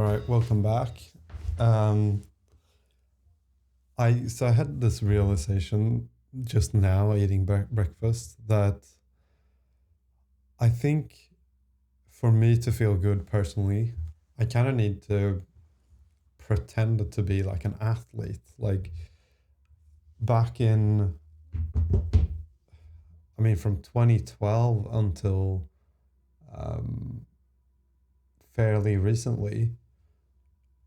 All right, welcome back. Um, I had this realization just now eating breakfast that I think for me to feel good personally, I kind of need to pretend to be like an athlete. Like back in, from 2012 until um, fairly recently,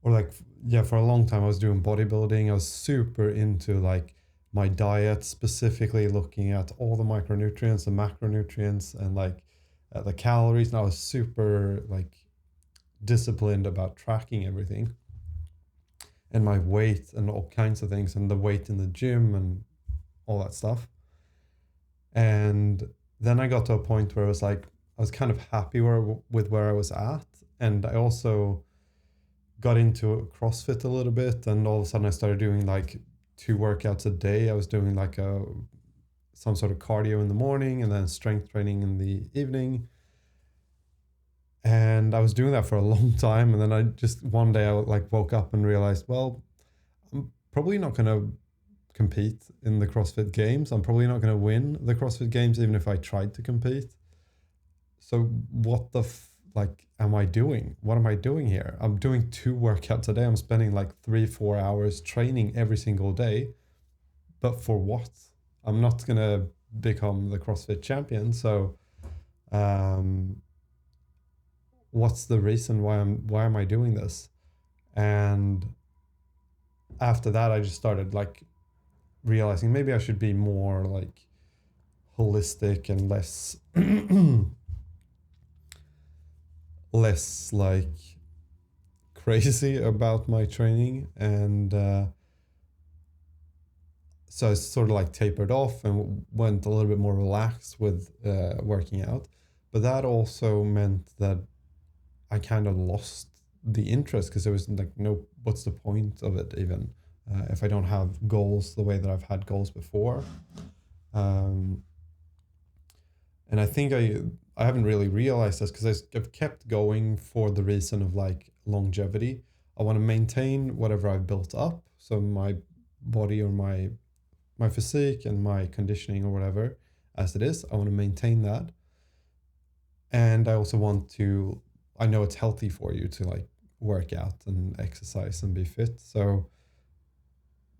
or like yeah, for a long time I was doing bodybuilding. I was super into like my diet, specifically looking at all the micronutrients, the macronutrients, and like the calories. And I was super like disciplined about tracking everything and my weight and all kinds of things, and the weight in the gym and all that stuff. And then I got to a point where I was kind of happy with where I was at, and I also got into CrossFit a little bit, and all of a sudden I started doing like 2 workouts a day. I was doing like some sort of cardio in the morning and then strength training in the evening. And I was doing that for a long time, and then I just one day I like woke up and realized, well, I'm probably not going to compete in the CrossFit Games. I'm probably not going to win the CrossFit Games even if I tried to compete. So what the like am I doing? What am I doing here? I'm doing 2 workouts a day. I'm spending like 3-4 hours training every single day. But for what? I'm not gonna become the CrossFit champion. So um what's the reason why am I doing this? And after that I just started like realizing maybe I should be more like holistic and less less like crazy about my training. And so I sort of like tapered off and went a little bit more relaxed with working out. But that also meant that I kind of lost the interest, because there was like no, what's the point of it even if I don't have goals the way that I've had goals before. um, and I think I haven't really realized this because I've kept going for the reason of like longevity. I want to maintain whatever I've built up, so my body or my physique and my conditioning or whatever as it is. I want to maintain that. And I also want to, I know it's healthy for you to like work out and exercise and be fit. So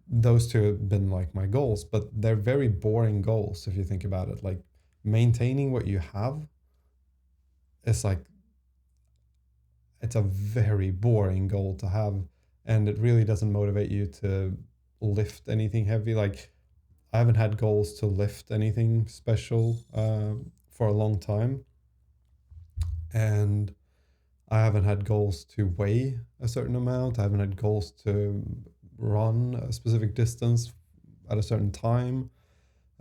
those two have been like my goals, but they're very boring goals if you think about it. Like maintaining what you have is like, it's a very boring goal to have, and it really doesn't motivate you to lift anything heavy. Like I haven't had goals to lift anything special for a long time, and I haven't had goals to weigh a certain amount. I haven't had goals to run a specific distance at a certain time.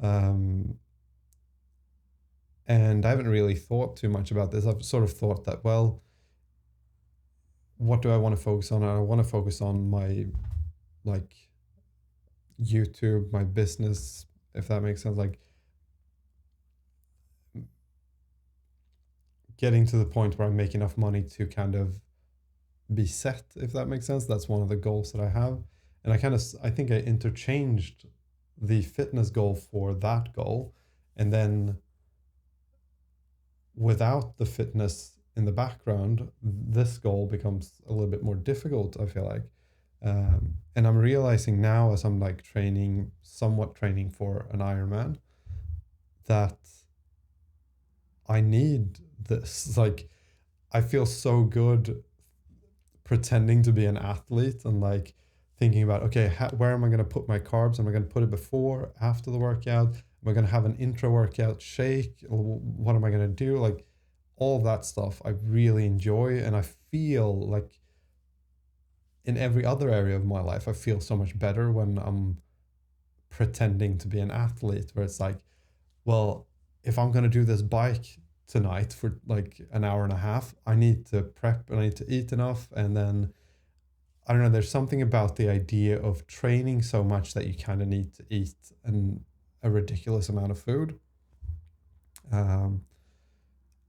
Um, and I haven't really thought too much about this. I've sort of thought that, well, what do I want to focus on? I want to focus on my like YouTube, my business, if that makes sense. Like getting to the point where I make enough money to kind of be set, if that makes sense. That's one of the goals that I have. And I think I interchanged the fitness goal for that goal. And then without the fitness in the background, this goal becomes a little bit more difficult, I feel like. And I'm realizing now, as I'm like somewhat training for an Ironman, that I need this. Like, I feel so good pretending to be an athlete and like thinking about, okay, where am I going to put my carbs? Am I going to put it before, after the workout? Am I going to have an intra workout shake? What am I going to do? Like all that stuff I really enjoy. And I feel like in every other area of my life, I feel so much better when I'm pretending to be an athlete, where it's like, well, if I'm going to do this bike tonight for like an hour and a half, I need to prep and I need to eat enough. And then I don't know, there's something about the idea of training so much that you kind of need to eat a ridiculous amount of food. Um,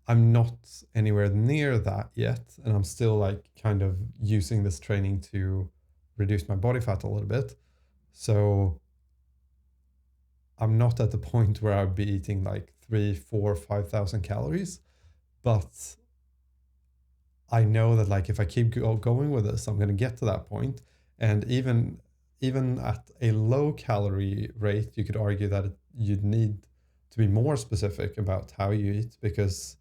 I'm not anywhere near that yet, and I'm still like kind of using this training to reduce my body fat a little bit. So I'm not at the point where I'd be eating like 3, 4, 5,000 calories, but I know that like if I keep going with this, I'm going to get to that point. And even at a low calorie rate, you could argue that you'd need to be more specific about how you eat, because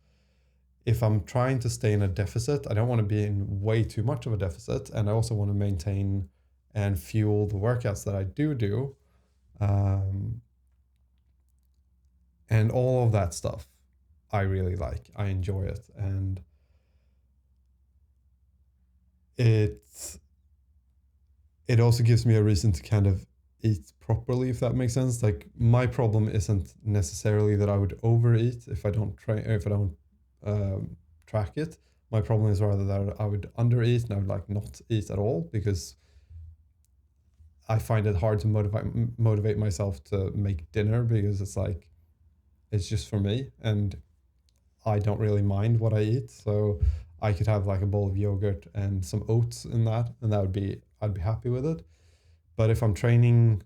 if I'm trying to stay in a deficit, I don't want to be in way too much of a deficit, and I also want to maintain and fuel the workouts that I do. Um, and all of that stuff I really like. I enjoy it, and it it also gives me a reason to kind of eat properly, if that makes sense. Like my problem isn't necessarily that I would overeat if I don't track it. My problem is rather that I would undereat and I would like not eat at all, because I find it hard to motivate myself to make dinner, because it's like it's just for me and I don't really mind what I eat. So I could have like a bowl of yogurt and some oats in that, and I'd be happy with it. But if I'm training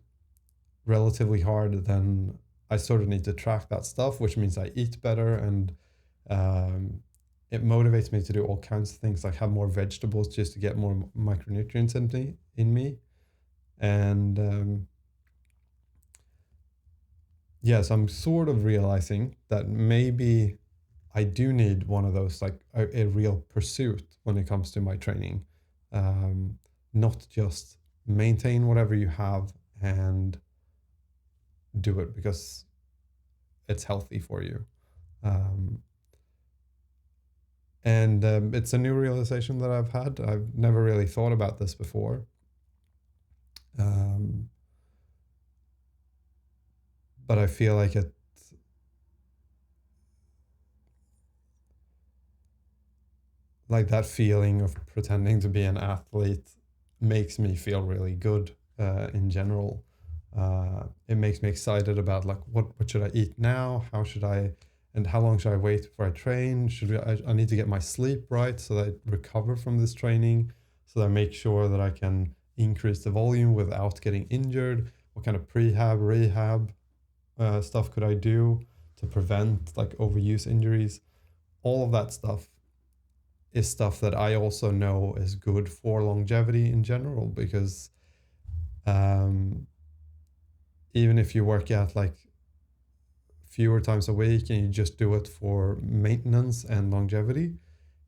relatively hard, then I sort of need to track that stuff, which means I eat better, and um, it motivates me to do all kinds of things, like have more vegetables just to get more micronutrients in me. And yes, I'm sort of realizing that maybe I do need one of those, like a real pursuit when it comes to my training. Um, Not just maintain whatever you have and do it because it's healthy for you. Um, and It's a new realization that I've had. I've never really thought about this before. Um, but I feel like that feeling of pretending to be an athlete makes me feel really good in general. It makes me excited about like what should I eat now? How should I and how long should I wait before I train? I need to get my sleep right so that I recover from this training, so that I make sure that I can increase the volume without getting injured. What kind of prehab, rehab stuff could I do to prevent like overuse injuries? All of that stuff is stuff that I also know is good for longevity in general, because um, even if you work out like fewer times a week and you just do it for maintenance and longevity,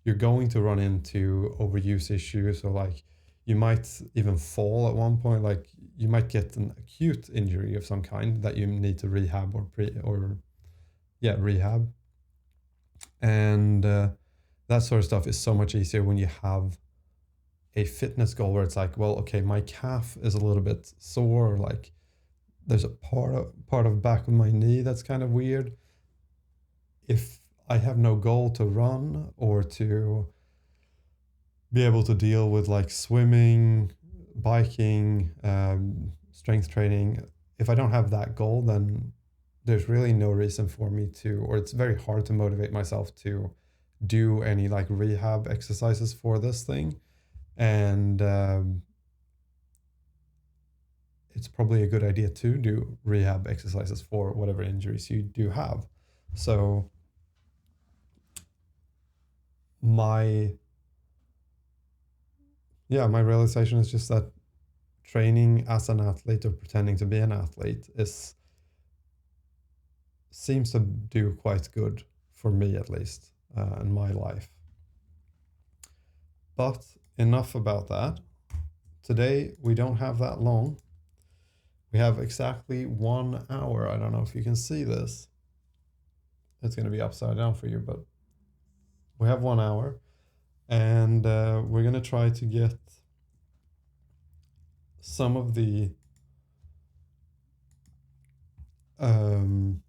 you're going to run into overuse issues. So like you might even fall at one point, like you might get an acute injury of some kind that you need to rehab rehab. And that sort of stuff is so much easier when you have a fitness goal where it's like, well, okay, my calf is a little bit sore, like there's a part of back of my knee that's kind of weird. If I have no goal to run or to be able to deal with like swimming, biking, strength training, if I don't have that goal, then there's really no reason for me to, or it's very hard to motivate myself to do any like rehab exercises for this thing. And it's probably a good idea to do rehab exercises for whatever injuries you do have. So my my realization is just that training as an athlete or pretending to be an athlete is seems to do quite good for me, at least in my life. But enough about that. Today we don't have that long. We have exactly 1 hour. I don't know if you can see this. It's going to be upside down for you, but we have 1 hour, and we're going to try to get some of the um,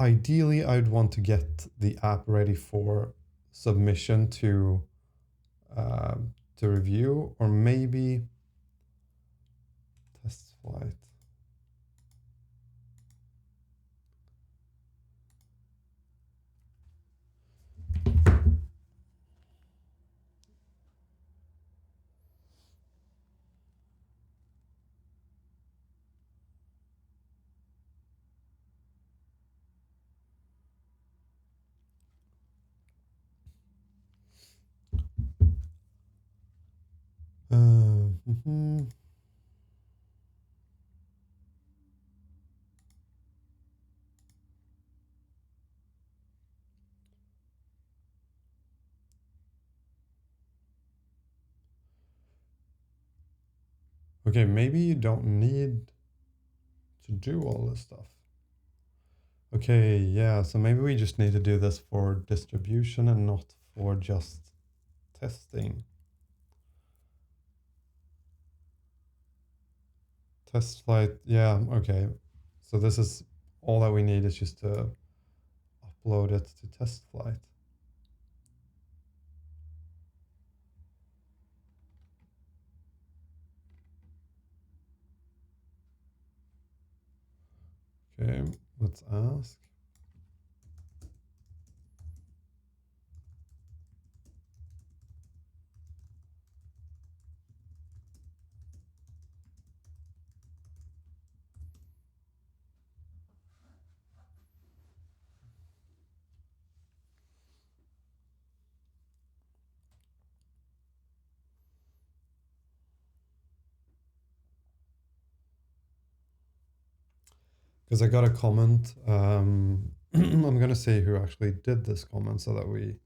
ideally I'd want to get the app ready for submission uh, to review, or maybe Testflight. Mm-hmm. Okay, maybe you don't need to do all this stuff. Okay, yeah, so maybe we just need to do this for distribution and not for just testing. Testflight, yeah, okay. So this is all that we need is just to upload it to Testflight. Okay, let's ask. Because I got a comment. I'm gonna say who actually did this comment so that we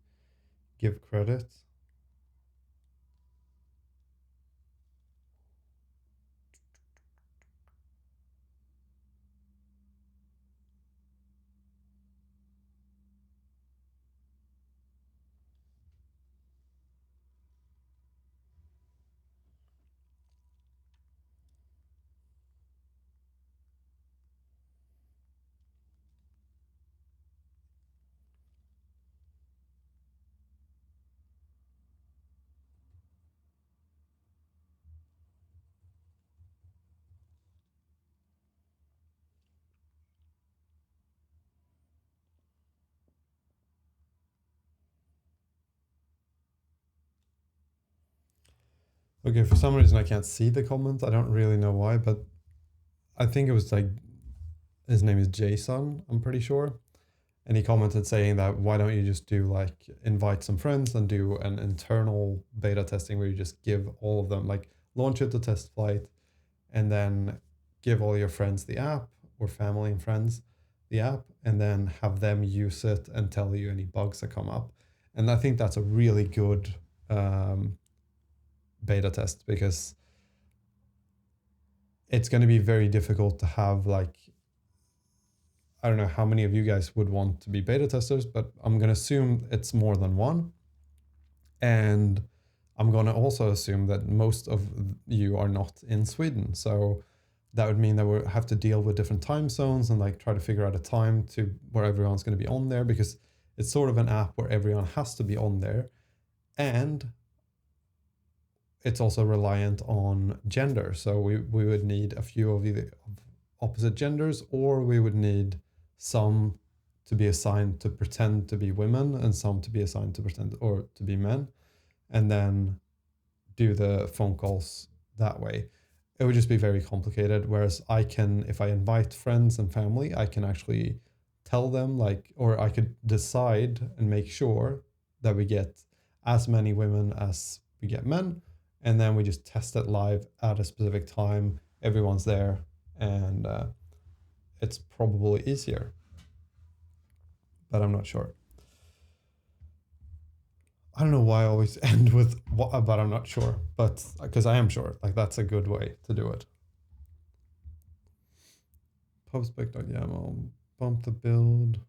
give credit. Okay, for some reason I can't see the comment. I don't really know why, but I think it was like his name is Jason, I'm pretty sure. And he commented saying that why don't you just do like invite some friends and do an internal beta testing where you just give all of them like launch it to Testflight and then give all your friends the app or family and friends the app and then have them use it and tell you any bugs that come up. And I think that's a really good beta test because it's going to be very difficult to have like I don't know how many of you guys would want to be beta testers, but I'm going to assume it's more than one. And I'm going to also assume that most of you are not in Sweden. So that would mean that we'll have to deal with different time zones and like try to figure out a time to where everyone's going to be on there because it's sort of an app where everyone has to be on there. And it's also reliant on gender. So we would need a few of the opposite genders, or we would need some to be assigned to pretend to be women and some to be assigned to pretend or to be men, and then do the phone calls that way. It would just be very complicated. Whereas I can, if I invite friends and family, I can actually tell them like, or I could decide and make sure that we get as many women as we get men. And then we just test it live at a specific time. Everyone's there and it's probably easier, but I'm not sure. I don't know why I always end with what, but I'm not sure. But because I am sure, like that's a good way to do it. Pubspec.yaml, bump the build.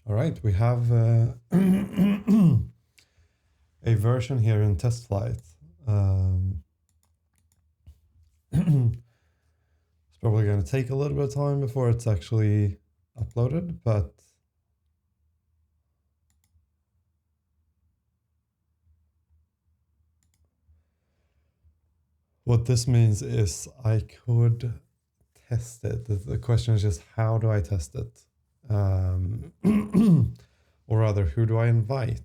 All right, we have a version here in Testflight. It's probably going to take a little bit of time before it's actually uploaded, but what this means is I could test it. The question is just how do I test it? Or rather, who do I invite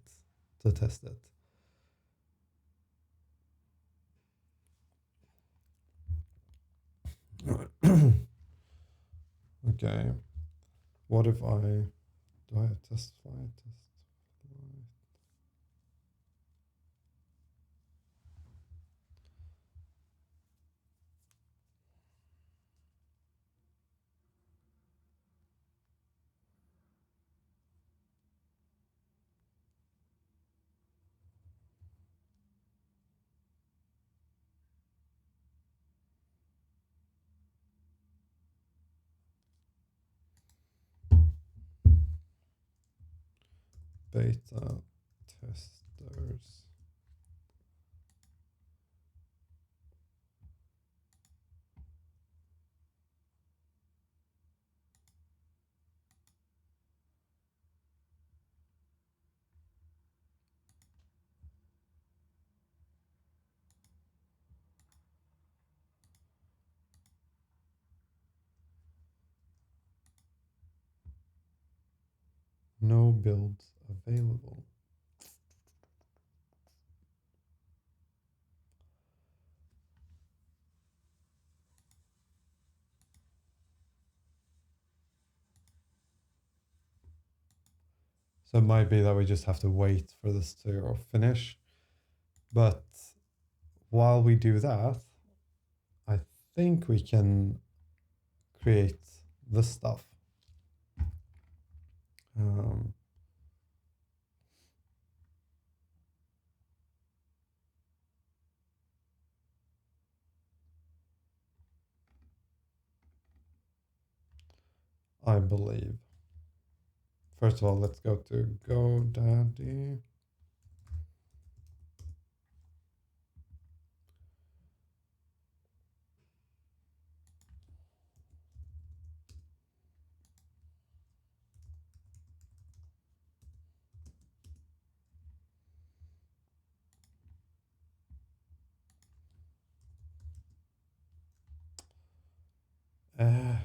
to test it? Okay. What if do I have Testflight? Beta testers. No builds available. So it might be that we just have to wait for this to finish. But while we do that, I think we can create this stuff. Um, I believe. First of all, let's go to GoDaddy. Uh,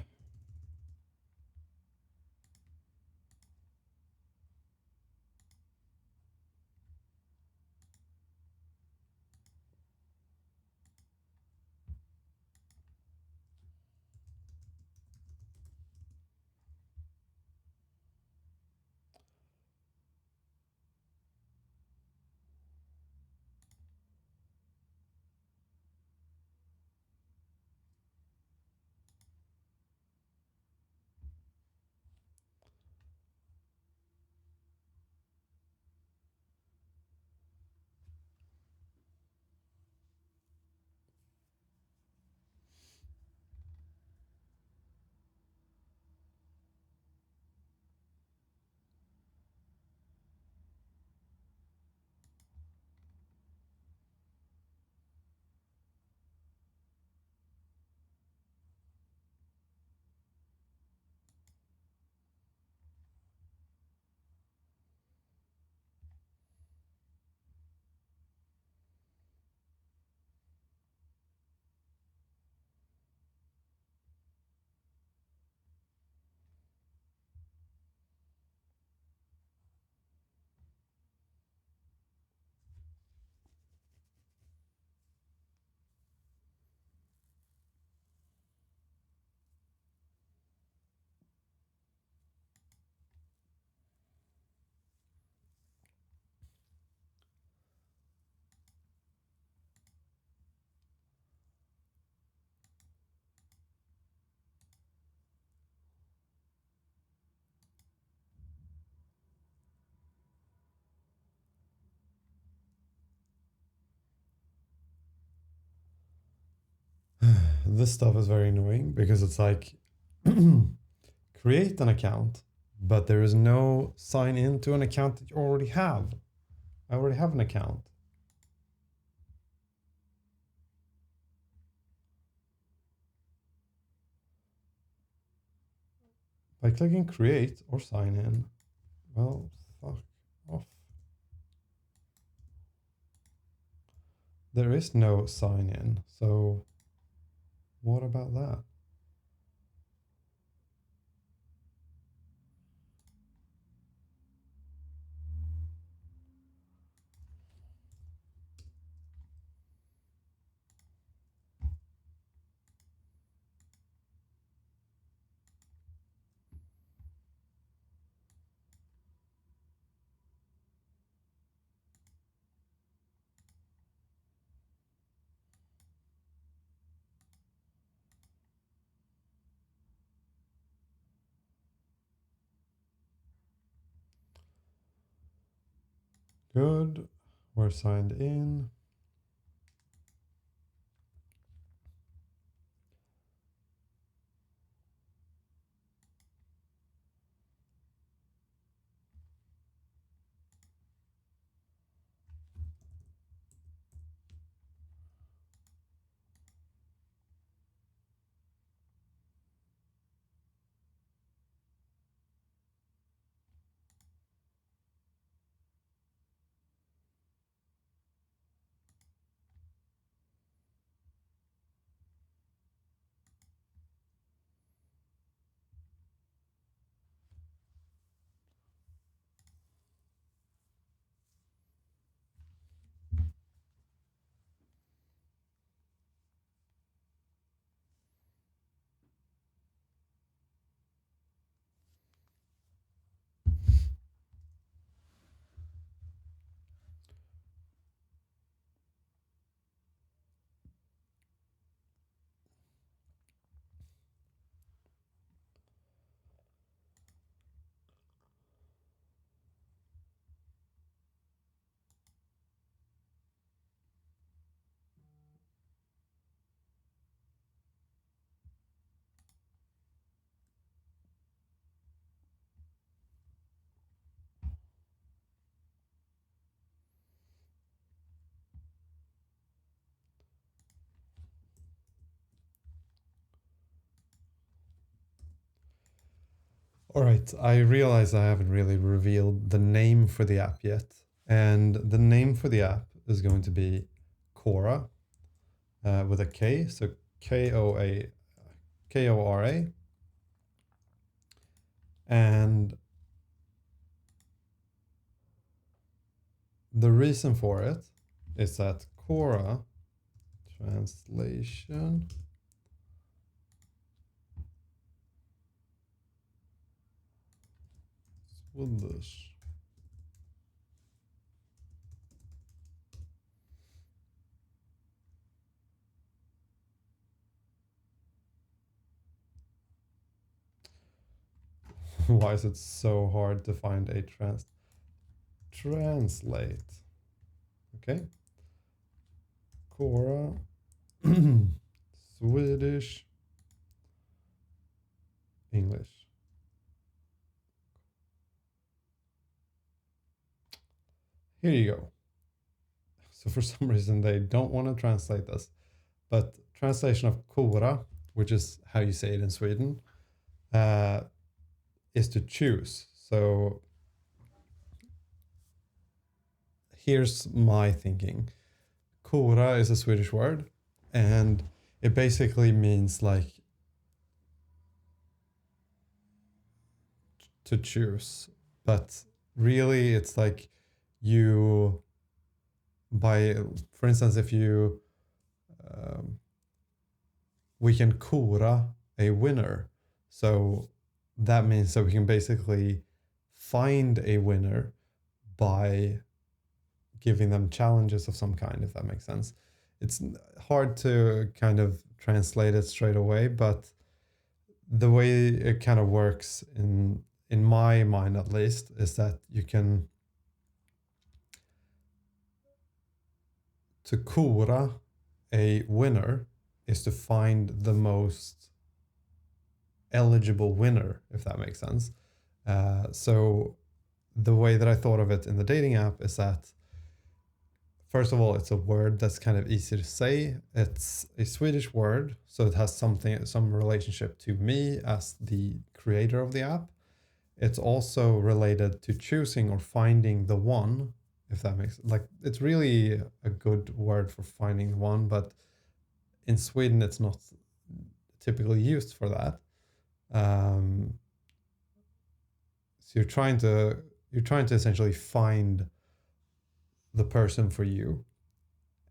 this stuff is very annoying because it's like create an account, but there is no sign in to an account that you already have. I already have an account. By clicking create or sign in, well, fuck off. There is no sign in, so what about that? Good, we're signed in. All right, I realize I haven't really revealed the name for the app yet. And the name for the app is going to be Kora with a K. So Kora. And the reason for it is that Kora translation Swedish. Why is it so hard to find a translate? Okay. Kora Swedish English. Here you go. So for some reason they don't want to translate this, but translation of Kora, which is how you say it in Sweden, is to choose. So here's my thinking. Kora is a Swedish word, and it basically means like to choose. But really, it's like you, for instance, if you, we can kora a winner. So that means that we can basically find a winner by giving them challenges of some kind, if that makes sense. It's hard to kind of translate it straight away, but the way it kind of works in my mind at least is that you can to kora a winner is to find the most eligible winner, if that makes sense. So the way that I thought of it in the dating app is that, first of all, it's a word that's kind of easy to say. It's a Swedish word, so it has some relationship to me as the creator of the app. It's also related to choosing or finding the one, if that makes, like, it's really a good word for finding the one, but in Sweden it's not typically used for that. So you're trying to essentially find the person for you,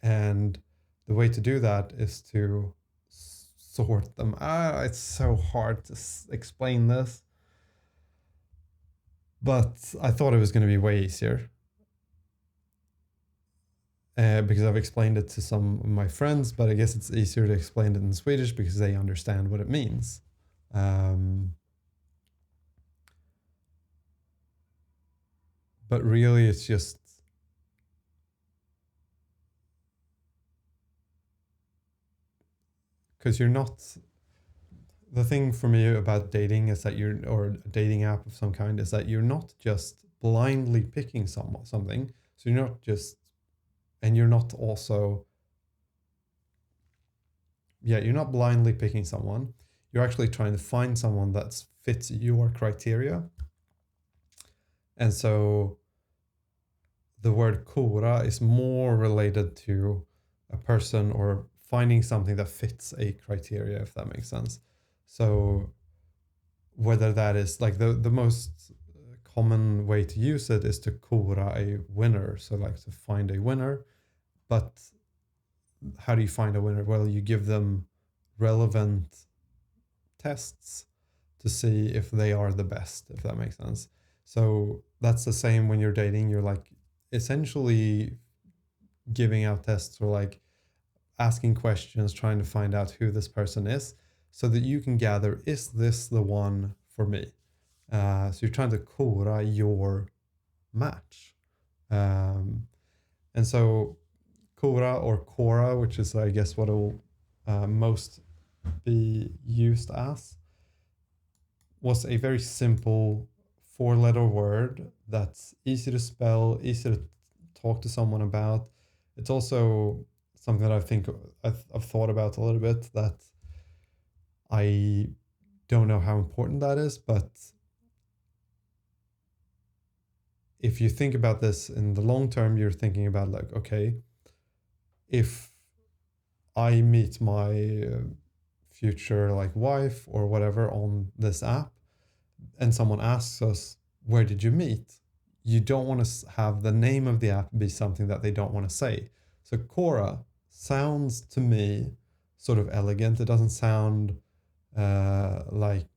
and the way to do that is to sort them. It's so hard to explain this, but I thought it was going to be way easier. Because I've explained it to some of my friends, but I guess it's easier to explain it in Swedish because they understand what it means. But really, it's just because you're not. The thing for me about dating is that or a dating app of some kind, is that you're not just blindly picking something. So you're not just, and you're not also, yeah, you're not blindly picking someone. You're actually trying to find someone that fits your criteria. And so the word Kora is more related to a person or finding something that fits a criteria, if that makes sense. So whether that is like the most common way to use it is to Kora a winner. So like to find a winner. But how do you find a winner? Well, you give them relevant tests to see if they are the best, if that makes sense. So that's the same when you're dating. You're like essentially giving out tests, or like asking questions, trying to find out who this person is, so that you can gather, is this the one for me? So you're trying to Kora your match. And so Kora, or Kora, which is, I guess, what it will most be used as, was a very simple 4-letter word that's easy to spell, easy to talk to someone about. It's also something that I think I've thought about a little bit, that I don't know how important that is, but if you think about this in the long term, you're thinking about like, okay, if I meet my future like wife or whatever on this app, and someone asks us, where did you meet? You don't want to have the name of the app be something that they don't want to say. So Kora sounds to me sort of elegant. It doesn't sound like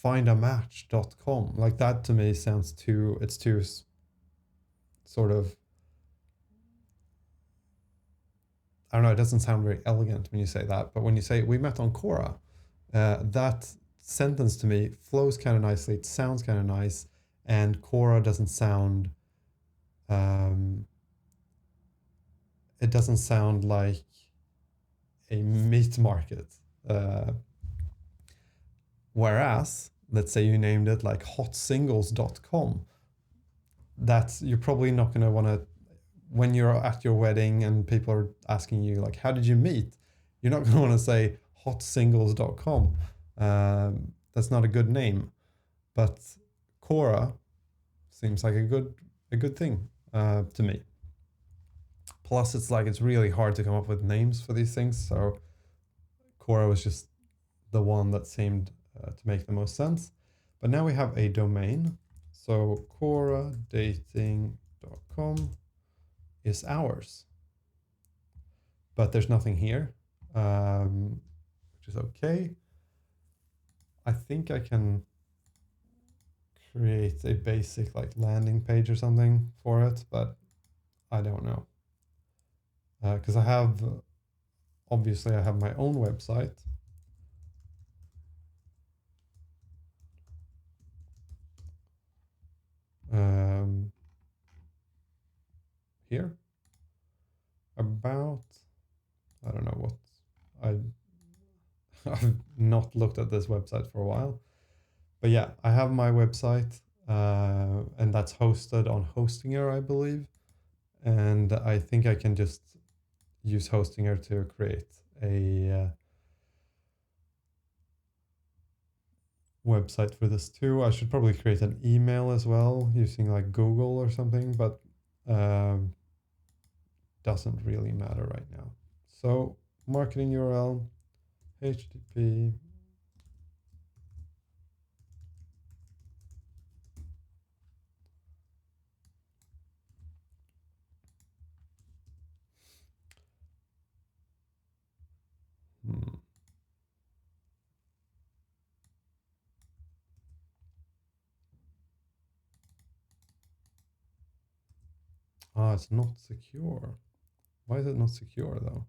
findamatch.com. Like that to me sounds it's too sort of, I don't know, it doesn't sound very elegant when you say that. But when you say we met on Kora, that sentence to me flows kind of nicely. It sounds kind of nice. And Kora doesn't sound, it doesn't sound like a meat market. Whereas, let's say you named it like hotsingles.com, that's, you're probably not going to want to, when you're at your wedding and people are asking you like, how did you meet? You're not going to want to say hotsingles.com. That's not a good name. But Kora seems like a good thing to me. Plus, it's really hard to come up with names for these things. So Kora was just the one that seemed to make the most sense. But now we have a domain. So koradating.com is ours. But there's nothing here, which is okay. I think I can create a basic like landing page or something for it, but I don't know. Because obviously I have my own website. Here about, I don't know what, not looked at this website for a while. But yeah, I have my website, and that's hosted on Hostinger, I believe. And I think I can just use Hostinger to create a website for this too. I should probably create an email as well using like Google or something, but doesn't really matter right now. So marketing URL, HTTP. Hmm. Ah, it's not secure. Why is it not secure though?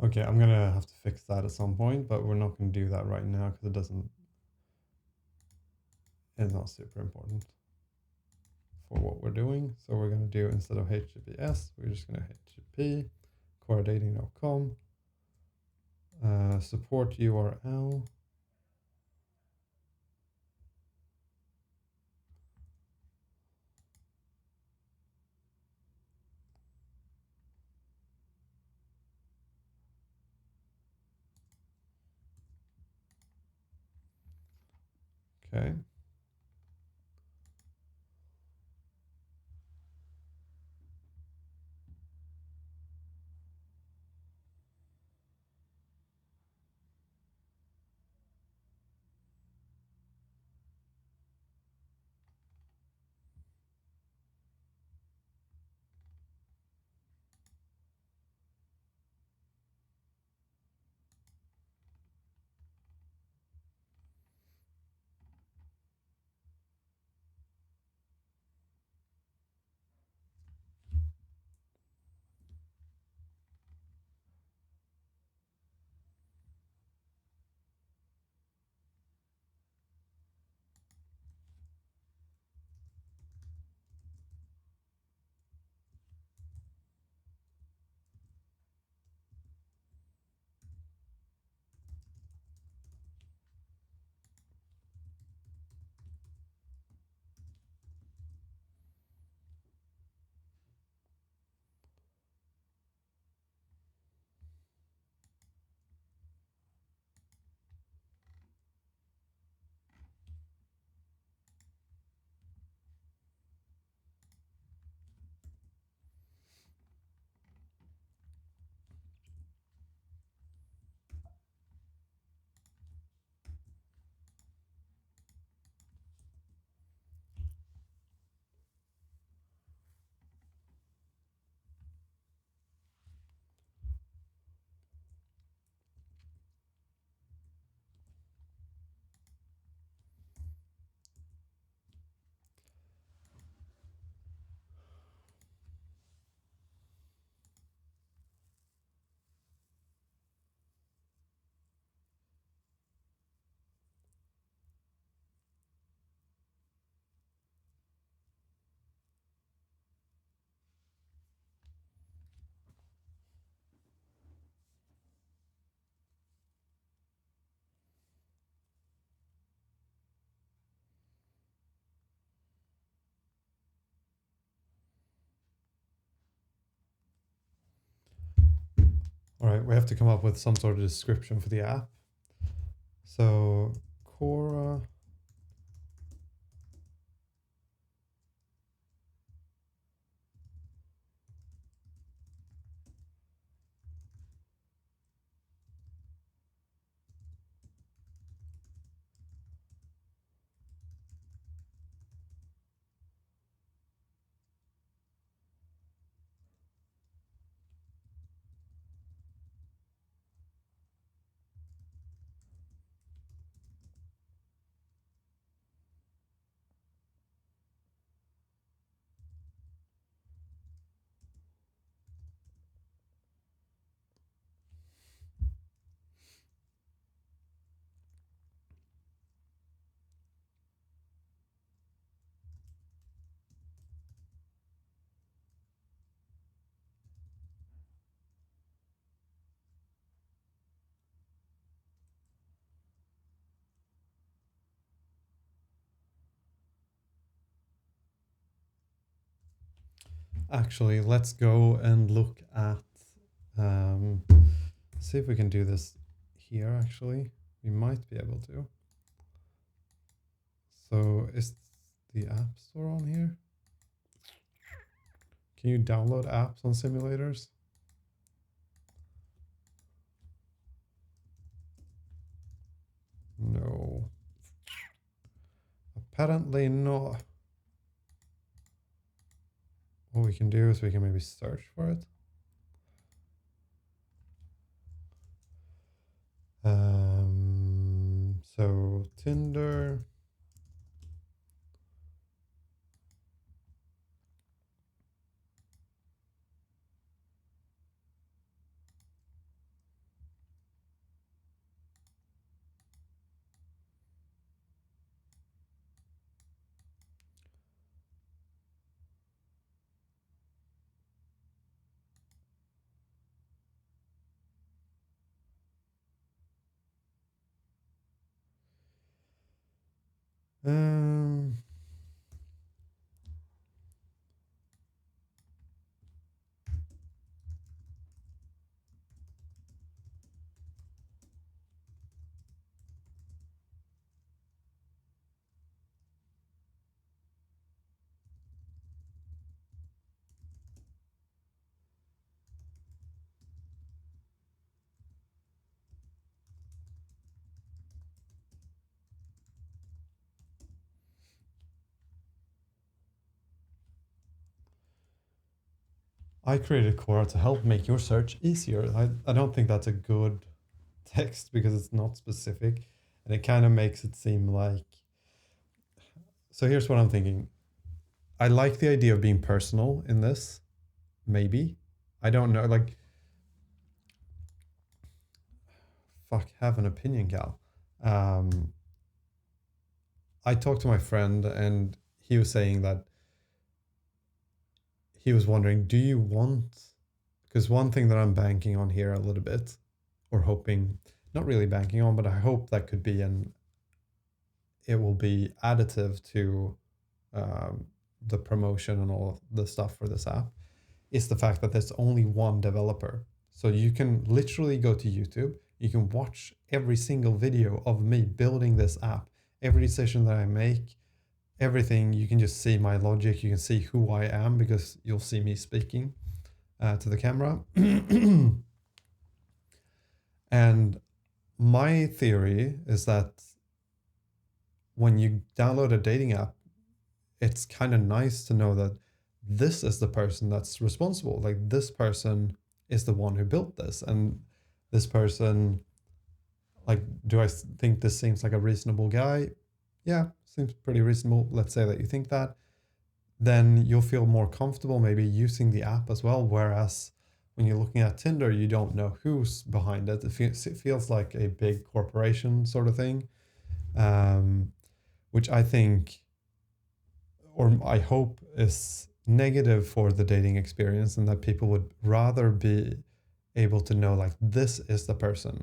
Okay, I'm gonna have to fix that at some point, but we're not gonna do that right now because it's not super important for what we're doing. So we're gonna do, instead of HTTPS, we're just gonna HTTP, koradating.com, support URL. Okay. All right, we have to come up with some sort of description for the app. So Kora. Actually, let's go and look at, um, see if we can do this here. Actually, we might be able to. So is the App Store on here? Can you download apps on simulators? No. Apparently not. What we can do is we can maybe search for it. So Tinder. Um, I created Kora to help make your search easier. I don't think that's a good text because it's not specific and it kind of makes it seem like. So here's what I'm thinking. I like the idea of being personal in this. Maybe. I don't know. Like, fuck, have an opinion, Cal. Um, I talked to my friend and he was saying that he was wondering, do you want, because one thing that I'm banking on here a little bit, or hoping, not really banking on, but I hope that could be it will be additive to um, the promotion and all of the stuff for this app, is the fact that there's only one developer. So you can literally go to YouTube, you can watch every single video of me building this app, every decision that I make, everything. You can just see my logic, you can see who I am because you'll see me speaking to the camera. And my theory is that when you download a dating app, it's kind of nice to know that this is the person that's responsible. Like, this person is the one who built this. And this person, like, do I think this seems like a reasonable guy? Yeah, seems pretty reasonable. Let's say that you think that. Then you'll feel more comfortable maybe using the app as well. Whereas when you're looking at Tinder, you don't know who's behind it. It feels like a big corporation sort of thing, which I think, or I hope, is negative for the dating experience, and that people would rather be able to know, like, this is the person.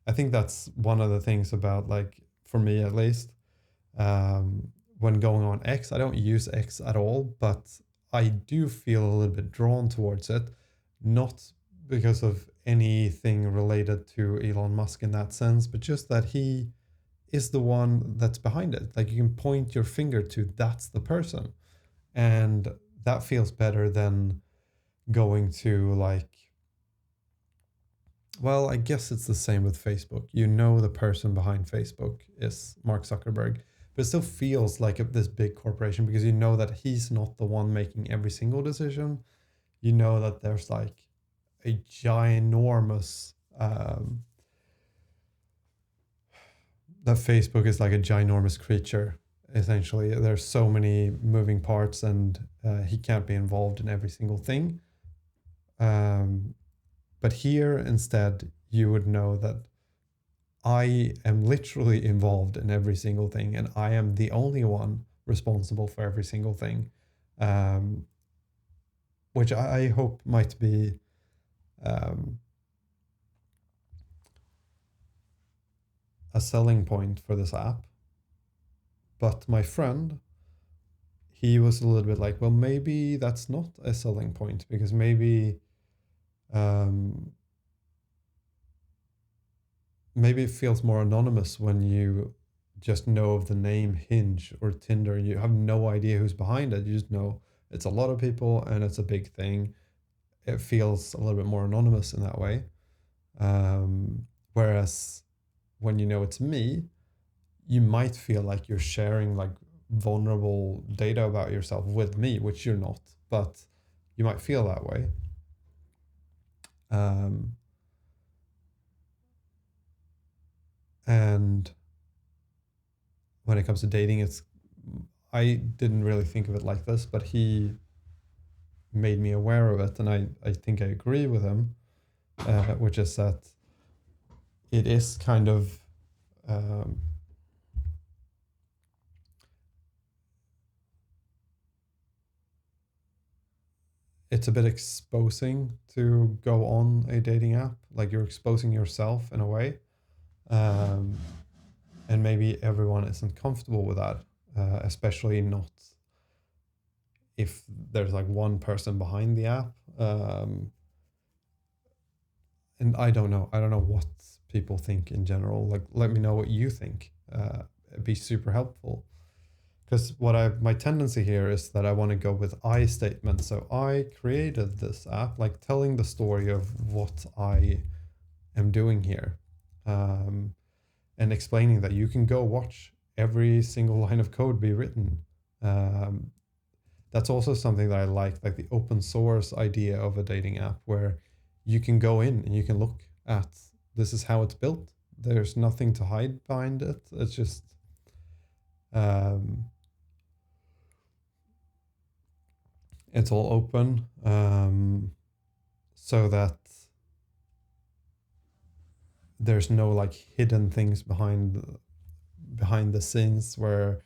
I think that's one of the things about, like, for me at least, when going on X, I don't use X at all, but I do feel a little bit drawn towards it, not because of anything related to Elon Musk in that sense, but just that he is the one that's behind it. Like you can point your finger to that's the person. And that feels better than going to like, well, I guess it's the same with Facebook. You know, the person behind Facebook is Mark Zuckerberg, but it still feels like this big corporation because you know that he's not the one making every single decision. You know that there's like a ginormous, that Facebook is like a ginormous creature. Essentially, there's so many moving parts, and he can't be involved in every single thing. But here, instead, you would know that I am literally involved in every single thing, and I am the only one responsible for every single thing, um, which I hope might be um, a selling point for this app. But my friend, he was a little bit like, well, maybe that's not a selling point because um, maybe it feels more anonymous when you just know of the name Hinge or Tinder. You have no idea who's behind it. You just know it's a lot of people and it's a big thing. It feels a little bit more anonymous in that way. Whereas when you know it's me, you might feel like you're sharing like vulnerable data about yourself with me, which you're not, but you might feel that way. Um, and when it comes to dating, I didn't really think of it like this, but he made me aware of it, and I think I agree with him, which is that it is kind of um, it's a bit exposing to go on a dating app. Like you're exposing yourself in a way, um, and maybe everyone isn't comfortable with that, especially not if there's like one person behind the app. And I don't know what people think in general. Like, let me know what you think. It'd be super helpful. Because my tendency here is that I want to go with I statements. So I created this app, like telling the story of what I am doing here, um, and explaining that you can go watch every single line of code be written. Um, that's also something that I like the open source idea of a dating app where you can go in and you can look at this is how it's built. There's nothing to hide behind it. It's just um, it's all open, so that there's no like hidden things behind the scenes where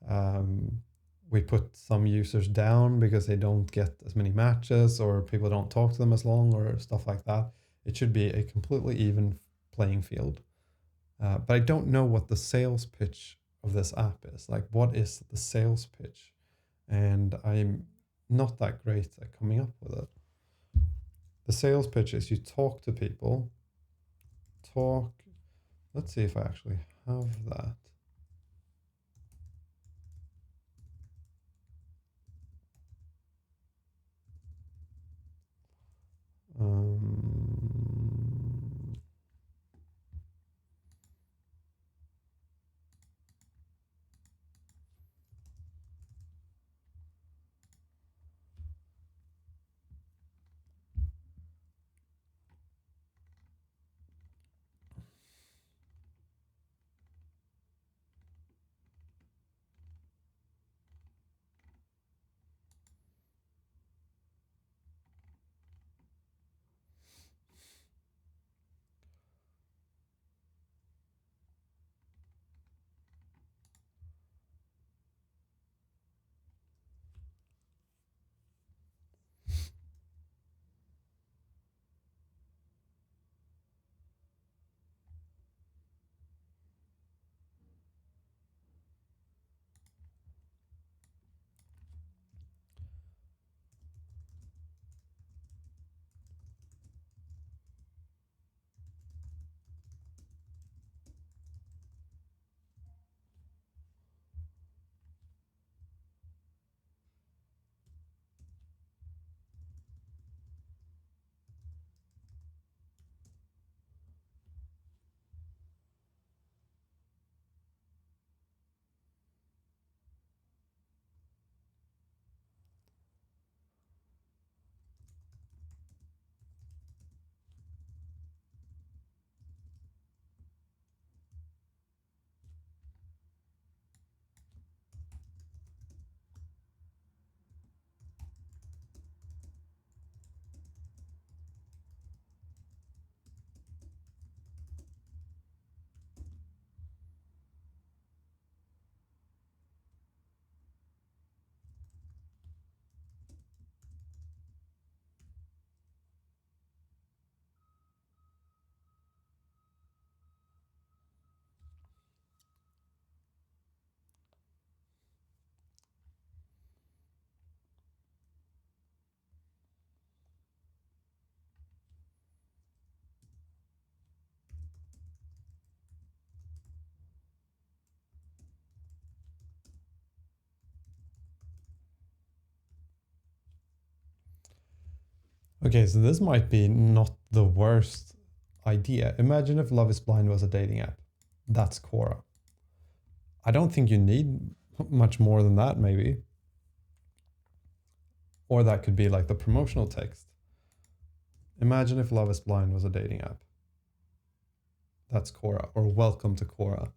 um, we put some users down because they don't get as many matches or people don't talk to them as long or stuff like that. It should be a completely even playing field. But I don't know what the sales pitch of this app is. Like, what is the sales pitch? And I'm not that great at coming up with it. The sales pitch is you talk to people, talk. Let's see if I actually have that. Um, Okay, so this might be not the worst idea. Imagine if Love is Blind was a dating app. That's Kora. I don't think you need much more than that, maybe. Or that could be like the promotional text. Imagine if Love is Blind was a dating app. That's Kora, or welcome to Kora.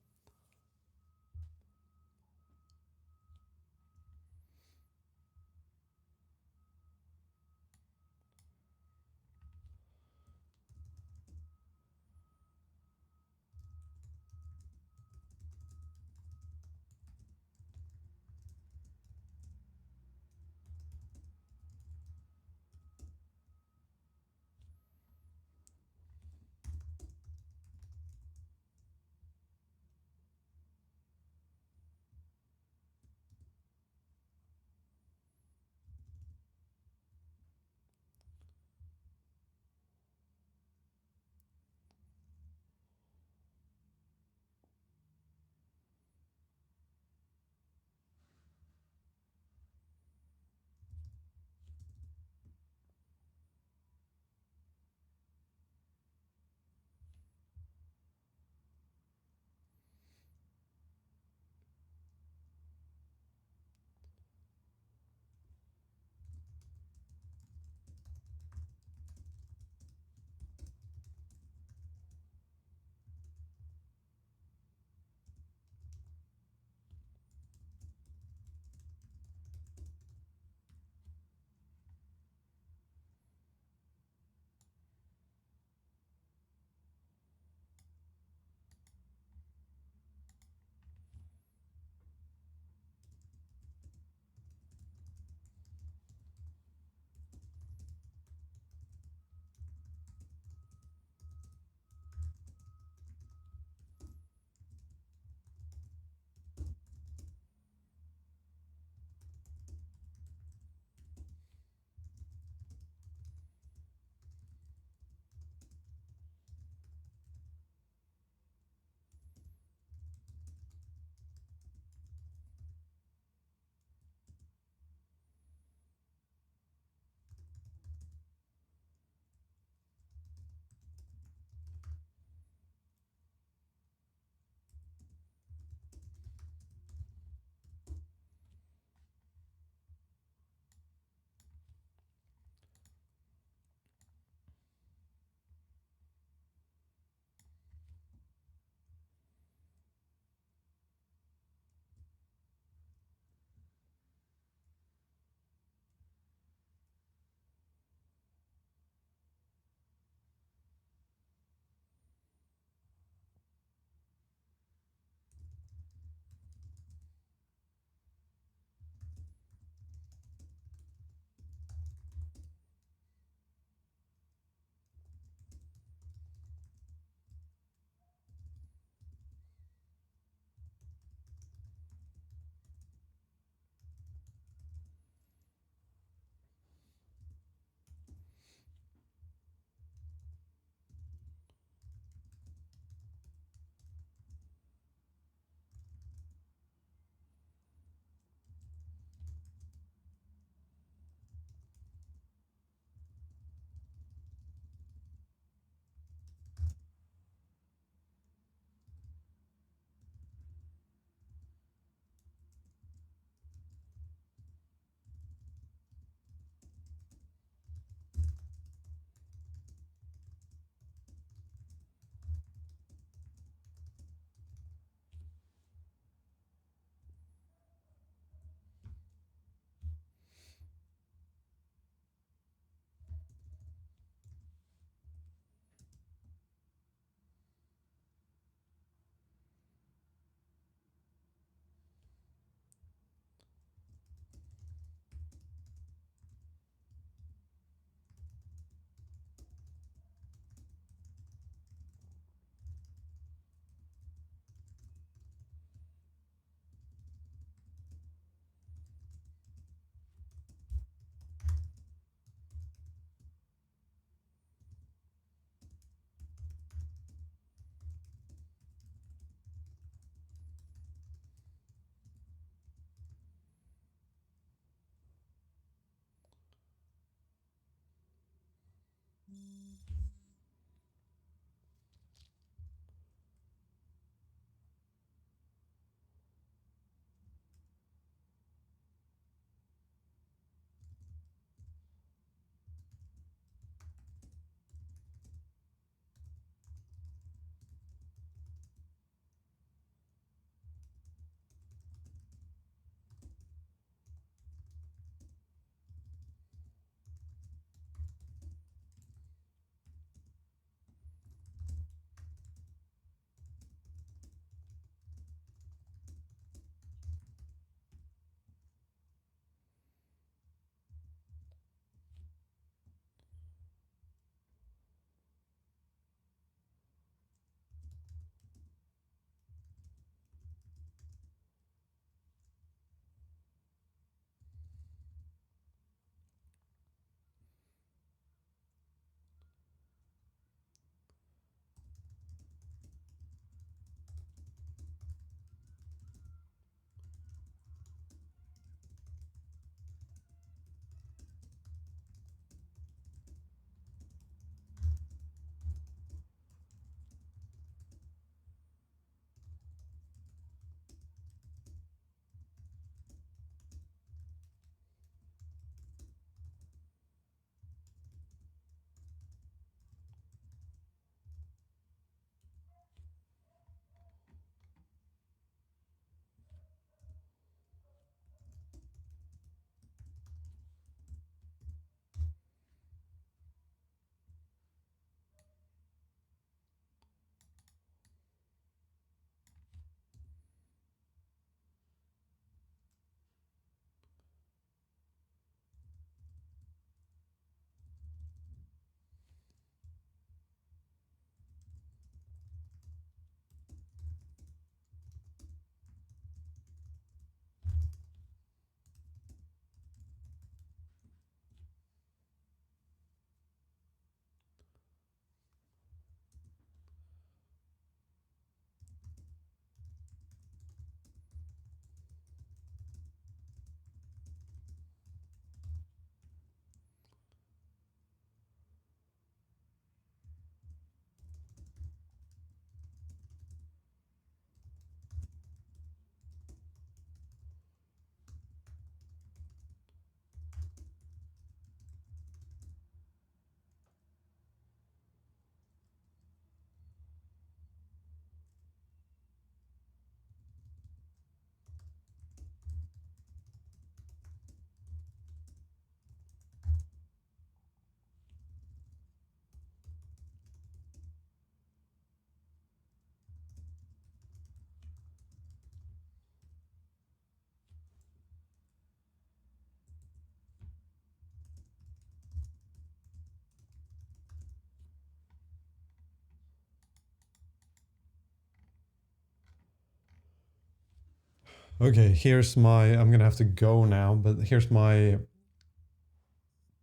Okay, here's my, I'm gonna have to go now, but here's my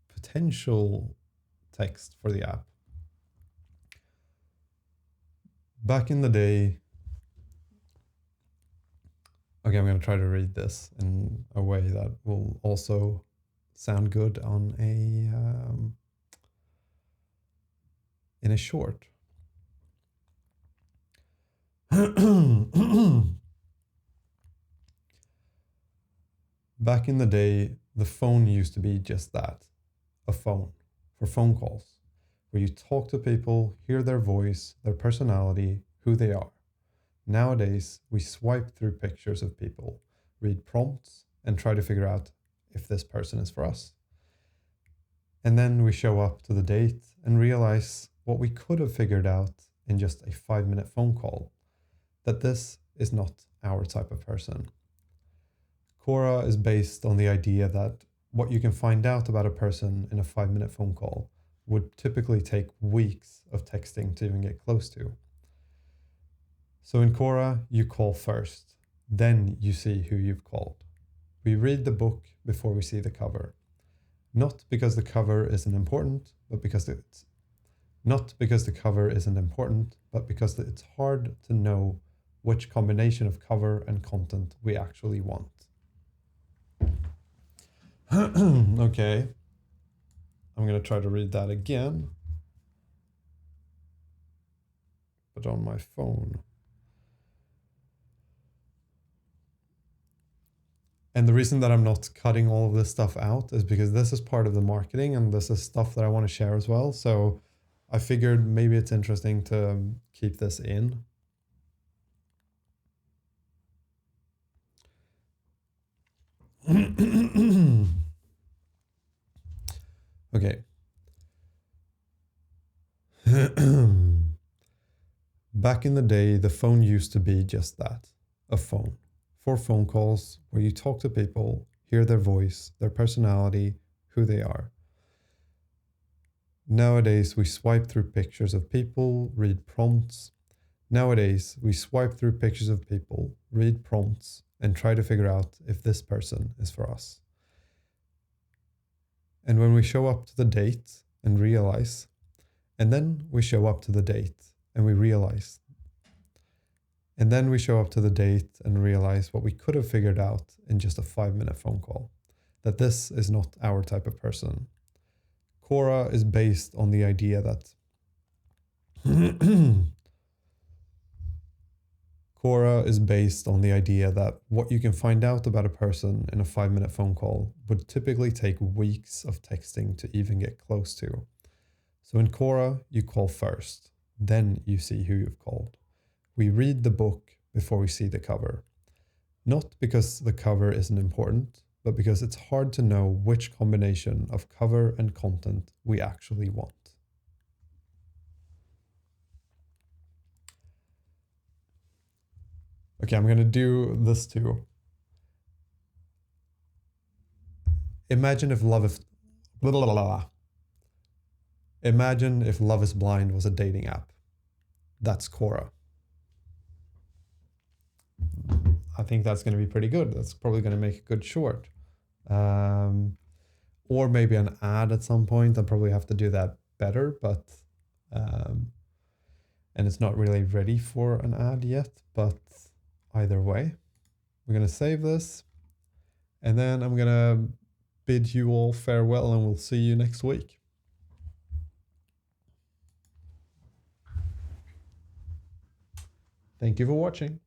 potential text for the app. Back in the day, okay, I'm gonna try to read this in a way that will also sound good on in a short. Back in the day, the phone used to be just that, a phone for phone calls, where you talk to people, hear their voice, their personality, who they are. Nowadays, we swipe through pictures of people, read prompts, and try to figure out if this person is for us. And then we show up to the date and realize what we could have figured out in just a 5-minute phone call, that this is not our type of person. Kora is based on the idea that what you can find out about a person in a 5-minute phone call would typically take weeks of texting to even get close to. So in Kora, you call first, then you see who you've called. We read the book before we see the cover. Not because the cover isn't important, but because it's hard to know which combination of cover and content we actually want. Okay, I'm gonna try to read that again, but on my phone. And the reason that I'm not cutting all of this stuff out is because this is part of the marketing and this is stuff that I want to share as well. So I figured maybe it's interesting to keep this in. Okay. Back in the day, the phone used to be just that, a phone. For phone calls where you talk to people, hear their voice, their personality, who they are. Nowadays, we swipe through pictures of people, read prompts. And try to figure out if this person is for us. And when we show up to the date and realize, and then we show up to the date and we realize, and then we show up to the date and realize what we could have figured out in just a 5-minute phone call, that this is not our type of person. Kora is based on the idea that what you can find out about a person in a 5-minute phone call would typically take weeks of texting to even get close to. So in Kora, you call first, then you see who you've called. We read the book before we see the cover. Not because the cover isn't important, but because it's hard to know which combination of cover and content we actually want. Okay, I'm gonna do this too. Imagine if Love is Blind was a dating app. That's Kora. I think that's going to be pretty good. That's probably going to make a good short. Or maybe an ad at some point. I'll probably have to do that better, but and it's not really ready for an ad yet, but either way, we're going to save this and then I'm going to bid you all farewell and we'll see you next week. Thank you for watching.